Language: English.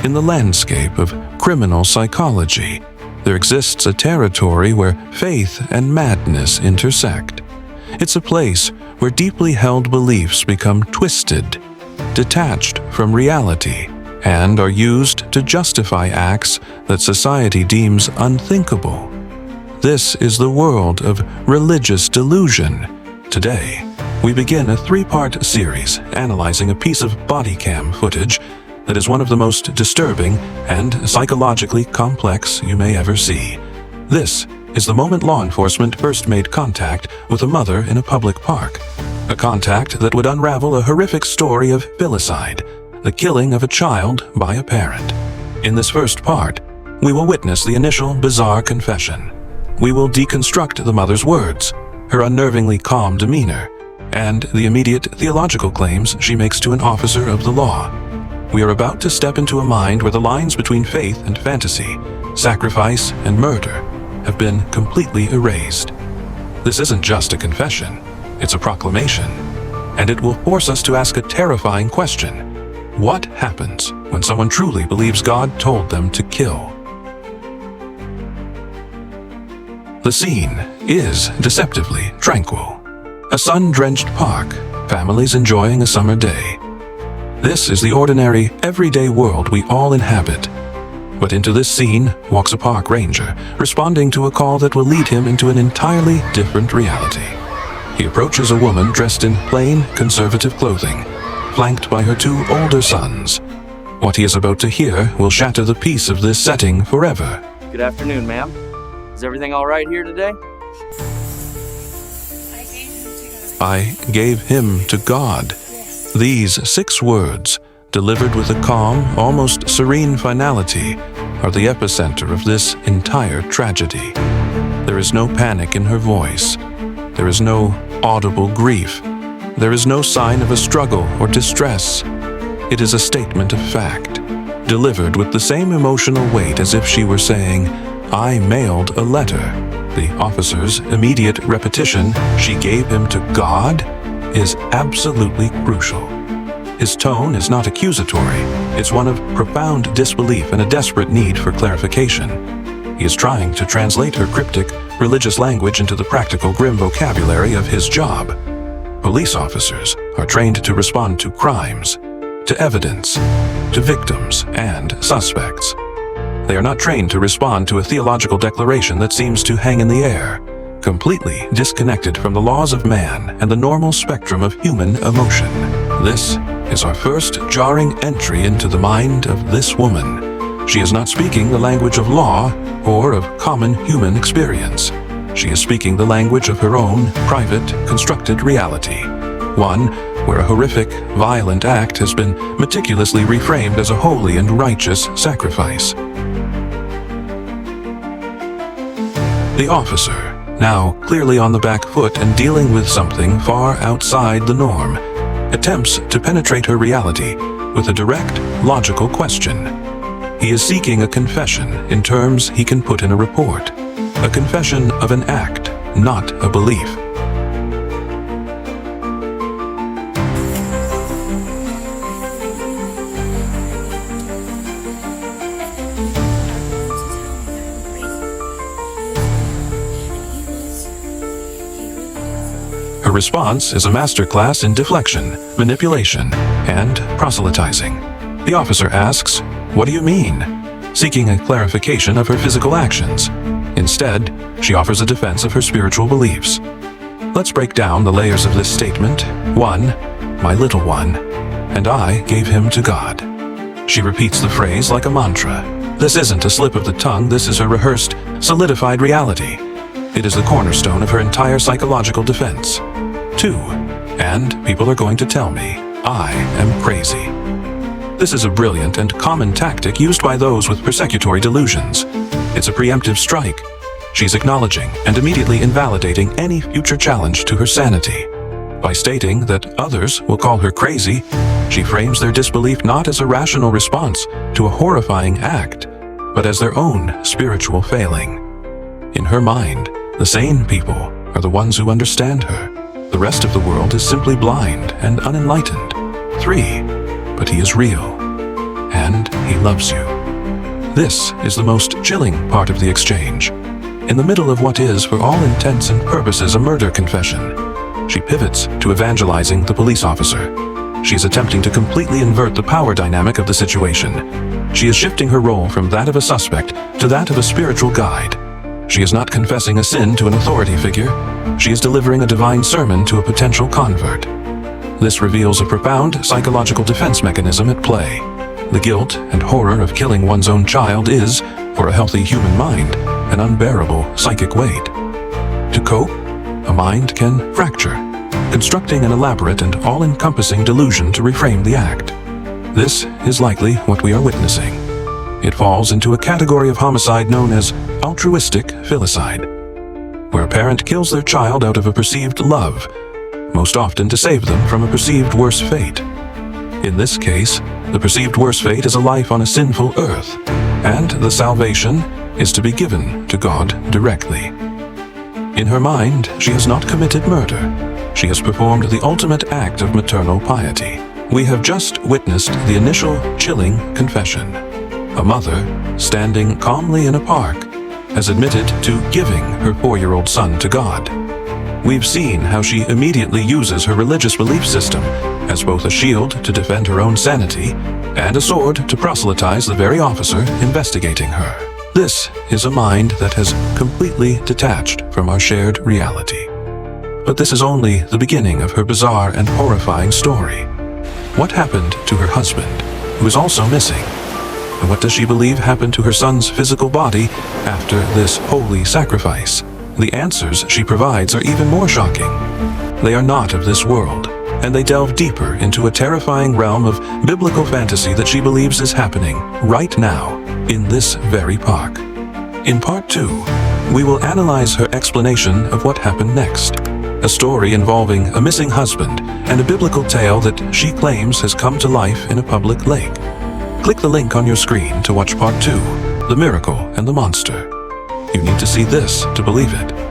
In the landscape of criminal psychology, there exists a territory where faith and madness intersect. It's a place where deeply held beliefs become twisted, detached from reality, and are used to justify acts that society deems unthinkable. This is the world of religious delusion. Today, we begin a 3-part series analyzing a piece of Bodycam footage that is one of the most disturbing and psychologically complex you may ever see. This is the moment law enforcement first made contact with a mother in a public park. A contact that would unravel a horrific story of filicide, the killing of a child by a parent. In this first part, we will witness the initial bizarre confession. We will deconstruct the mother's words, her unnervingly calm demeanor, and the immediate theological claims she makes to an officer of the law. We are about to step into a mind where the lines between faith and fantasy, sacrifice and murder, have been completely erased. This isn't just a confession, it's a proclamation, and it will force us to ask a terrifying question. What happens when someone truly believes God told them to kill? The scene is deceptively tranquil. A sun-drenched park, families enjoying a summer day. This is the ordinary, everyday world we all inhabit. But into this scene walks a park ranger, responding to a call that will lead him into an entirely different reality. He approaches a woman dressed in plain, conservative clothing, flanked by her 2 older sons. What he is about to hear will shatter the peace of this setting forever. Good afternoon, ma'am. Is everything all right here today? I gave him to God. These 6 words, delivered with a calm, almost serene finality, are the epicenter of this entire tragedy. There is no panic in her voice. There is no audible grief. There is no sign of a struggle or distress. It is a statement of fact, delivered with the same emotional weight as if she were saying, "I mailed a letter." The officer's immediate repetition, "She gave him to God," is absolutely crucial. His tone is not accusatory. It's one of profound disbelief and a desperate need for clarification. He is trying to translate her cryptic, religious language into the practical, grim vocabulary of his job. Police officers are trained to respond to crimes, to evidence, to victims and suspects. They are not trained to respond to a theological declaration that seems to hang in the air, completely disconnected from the laws of man and the normal spectrum of human emotion. This is our first jarring entry into the mind of this woman. She is not speaking the language of law or of common human experience. She is speaking the language of her own private, constructed reality. One where a horrific, violent act has been meticulously reframed as a holy and righteous sacrifice. The officer, now clearly on the back foot and dealing with something far outside the norm, attempts to penetrate her reality with a direct, logical question. He is seeking a confession in terms he can put in a report, a confession of an act, not a belief. Her response is a masterclass in deflection, manipulation, and proselytizing. The officer asks, "What do you mean?" seeking a clarification of her physical actions. Instead, she offers a defense of her spiritual beliefs. Let's break down the layers of this statement. 1. My little one, and I gave him to God. She repeats the phrase like a mantra. This isn't a slip of the tongue, this is her rehearsed, solidified reality. It is the cornerstone of her entire psychological defense. 2. And people are going to tell me I am crazy. This is a brilliant and common tactic used by those with persecutory delusions. It's a preemptive strike. She's acknowledging and immediately invalidating any future challenge to her sanity. By stating that others will call her crazy, she frames their disbelief not as a rational response to a horrifying act, but as their own spiritual failing. In her mind, the sane people are the ones who understand her. The rest of the world is simply blind and unenlightened. 3. But he is real, and he he loves you. This is the most chilling part of the exchange. In the middle of what is, for all intents and purposes, a murder confession, she pivots to evangelizing the police officer. She is attempting to completely invert the power dynamic of the situation. She is shifting her role from that of a suspect to that of a spiritual guide. She is not confessing a sin to an authority figure. She is delivering a divine sermon to a potential convert. This reveals a profound psychological defense mechanism at play. The guilt and horror of killing one's own child is, for a healthy human mind, an unbearable psychic weight. To cope, a mind can fracture, constructing an elaborate and all-encompassing delusion to reframe the act. This is likely what we are witnessing. It falls into a category of homicide known as altruistic filicide, where a parent kills their child out of a perceived love, most often to save them from a perceived worse fate. In this case, the perceived worse fate is a life on a sinful earth, and the salvation is to be given to God directly. In her mind, she has not committed murder. She has performed the ultimate act of maternal piety. We have just witnessed the initial chilling confession. A mother, standing calmly in a park, has admitted to giving her 4-year-old son to God. We've seen how she immediately uses her religious belief system as both a shield to defend her own sanity and a sword to proselytize the very officer investigating her. This is a mind that has completely detached from our shared reality. But this is only the beginning of her bizarre and horrifying story. What happened to her husband, who is also missing? And what does she believe happened to her son's physical body after this holy sacrifice? The answers she provides are even more shocking. They are not of this world, and they delve deeper into a terrifying realm of biblical fantasy that she believes is happening right now in this very park. In part 2, we will analyze her explanation of what happened next, a story involving a missing husband and a biblical tale that she claims has come to life in a public lake. Click the link on your screen to watch part 2, The Miracle and the Monster. You need to see this to believe it.